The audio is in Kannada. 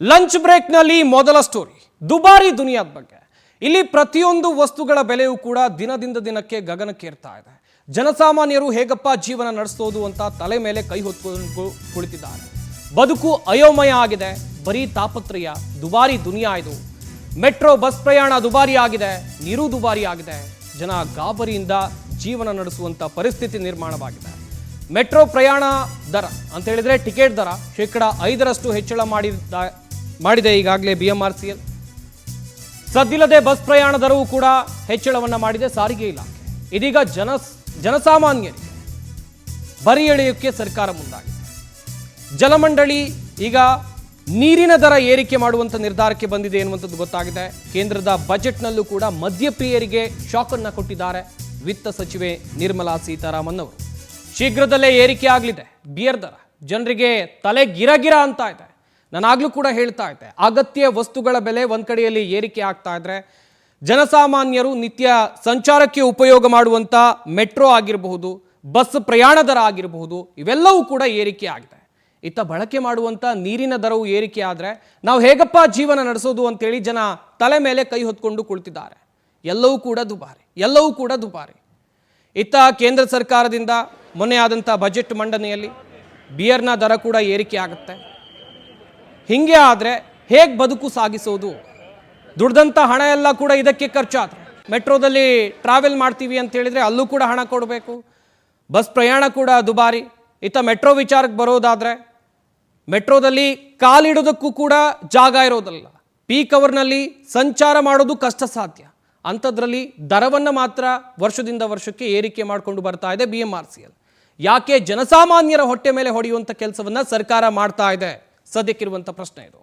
ಲಂಚ್ ಬ್ರೇಕ್ನಲ್ಲಿ ಮೊದಲ ಸ್ಟೋರಿ ದುಬಾರಿ ದುನಿಯಾದ ಬಗ್ಗೆ. ಇಲ್ಲಿ ಪ್ರತಿಯೊಂದು ವಸ್ತುಗಳ ಬೆಲೆಯೂ ಕೂಡ ದಿನದಿಂದ ದಿನಕ್ಕೆ ಗಗನಕ್ಕೇರ್ತಾ ಇದೆ. ಜನಸಾಮಾನ್ಯರು ಹೇಗಪ್ಪ ಜೀವನ ನಡೆಸೋದು ಅಂತ ತಲೆ ಮೇಲೆ ಕೈ ಹೊತ್ಕೊಂಡು ಕುಳಿತಿದ್ದಾರೆ. ಬದುಕು ಅಯೋಮಯ ಆಗಿದೆ. ಬರೀ ತಾಪತ್ರಯ, ದುಬಾರಿ ದುನಿಯಾ ಇದು. ಮೆಟ್ರೋ ಬಸ್ ಪ್ರಯಾಣ ದುಬಾರಿ ಆಗಿದೆ, ನೀರು ದುಬಾರಿ ಆಗಿದೆ. ಜನ ಗಾಬರಿಯಿಂದ ಜೀವನ ನಡೆಸುವಂತ ಪರಿಸ್ಥಿತಿ ನಿರ್ಮಾಣವಾಗಿದೆ. ಮೆಟ್ರೋ ಪ್ರಯಾಣ ದರ ಅಂತ ಹೇಳಿದ್ರೆ ಟಿಕೆಟ್ ದರ 5% ಹೆಚ್ಚಳ ಮಾಡಿದೆ ಈಗಾಗಲೇ BMRCL. ಸದ್ದಿಲ್ಲದೆ ಬಸ್ ಪ್ರಯಾಣ ದರವೂ ಕೂಡ ಹೆಚ್ಚಳವನ್ನ ಮಾಡಿದೆ ಸಾರಿಗೆ ಇಲಾಖೆ. ಇದೀಗ ಜನಸಾಮಾನ್ಯರಿಗೆ ಬರಿ ಎಳೆಯೋಕ್ಕೆ ಸರ್ಕಾರ ಮುಂದಾಗಿದೆ. ಜಲಮಂಡಳಿ ಈಗ ನೀರಿನ ದರ ಏರಿಕೆ ಮಾಡುವಂತ ನಿರ್ಧಾರಕ್ಕೆ ಬಂದಿದೆ ಎನ್ನುವಂಥದ್ದು ಗೊತ್ತಾಗಿದೆ. ಕೇಂದ್ರದ ಬಜೆಟ್ನಲ್ಲೂ ಕೂಡ ಮದ್ಯಪ್ರಿಯರಿಗೆ ಶಾಕ್ ಅನ್ನ ಕೊಟ್ಟಿದ್ದಾರೆ ವಿತ್ತ ಸಚಿವೆ ನಿರ್ಮಲಾ ಸೀತಾರಾಮನ್ ಅವರು. ಶೀಘ್ರದಲ್ಲೇ ಏರಿಕೆ ಆಗಲಿದೆ ಬಿಯರ್ ದರ. ಜನರಿಗೆ ತಲೆ ಗಿರಗಿರ ಅಂತ ಇದೆ. ನಾನಾಗ್ಲೂ ಕೂಡ ಹೇಳ್ತಾ ಇದ್ದೆ, ಅಗತ್ಯ ವಸ್ತುಗಳ ಬೆಲೆ ಒಂದ್ ಕಡೆಯಲ್ಲಿ ಏರಿಕೆ ಆಗ್ತಾ ಇದ್ರೆ ಜನಸಾಮಾನ್ಯರು ನಿತ್ಯ ಸಂಚಾರಕ್ಕೆ ಉಪಯೋಗ ಮಾಡುವಂತ ಮೆಟ್ರೋ ಆಗಿರಬಹುದು, ಬಸ್ ಪ್ರಯಾಣ ದರ ಆಗಿರಬಹುದು, ಇವೆಲ್ಲವೂ ಕೂಡ ಏರಿಕೆ ಆಗಿದೆ. ಇತ್ತ ಬಳಕೆ ಮಾಡುವಂತ ನೀರಿನ ದರವು ಏರಿಕೆ ಆದ್ರೆ ನಾವು ಹೇಗಪ್ಪ ಜೀವನ ನಡೆಸೋದು ಅಂತೇಳಿ ಜನ ತಲೆ ಮೇಲೆ ಕೈ ಹೊತ್ಕೊಂಡು ಕುಳಿತಿದ್ದಾರೆ. ಎಲ್ಲವೂ ಕೂಡ ದುಬಾರಿ. ಇತ್ತ ಕೇಂದ್ರ ಸರ್ಕಾರದಿಂದ ಮೊನ್ನೆ ಆದಂಥ ಬಜೆಟ್ ಮಂಡನೆಯಲ್ಲಿ ಬಿಯರ್ನ ದರ ಕೂಡ ಏರಿಕೆ ಆಗುತ್ತೆ. ಹಿಂಗೆ ಆದರೆ ಹೇಗೆ ಬದುಕು ಸಾಗಿಸೋದು? ದುಡ್ದಂಥ ಹಣ ಎಲ್ಲ ಕೂಡ ಇದಕ್ಕೆ ಖರ್ಚಾದ್ರೆ, ಮೆಟ್ರೋದಲ್ಲಿ ಟ್ರಾವೆಲ್ ಮಾಡ್ತೀವಿ ಅಂತ ಹೇಳಿದ್ರೆ ಅಲ್ಲೂ ಕೂಡ ಹಣ ಕೊಡಬೇಕು. ಬಸ್ ಪ್ರಯಾಣ ಕೂಡ ದುಬಾರಿ. ಇತ್ತ ಮೆಟ್ರೋ ವಿಚಾರಕ್ಕೆ ಬರೋದಾದರೆ ಮೆಟ್ರೋದಲ್ಲಿ ಕಾಲಿಡೋದಕ್ಕೂ ಕೂಡ ಜಾಗ ಇರೋದಲ್ಲ. ಪೀಕ್ ಅವರ್ನಲ್ಲಿ ಸಂಚಾರ ಮಾಡೋದು ಕಷ್ಟ ಸಾಧ್ಯ. ಅಂಥದ್ರಲ್ಲಿ ದರವನ್ನು ಮಾತ್ರ ವರ್ಷದಿಂದ ವರ್ಷಕ್ಕೆ ಏರಿಕೆ ಮಾಡಿಕೊಂಡು ಬರ್ತಾ ಇದೆ BMRCL. ಯಾಕೆ ಜನಸಾಮಾನ್ಯರ ಹೊಟ್ಟೆ ಮೇಲೆ ಹೊಡೆಯುವಂಥ ಕೆಲಸವನ್ನ ಸರ್ಕಾರ ಮಾಡ್ತಾ ಇದೆ? ಸದ್ಯಕ್ಕಿರುವಂಥ ಪ್ರಶ್ನೆ ಇದು.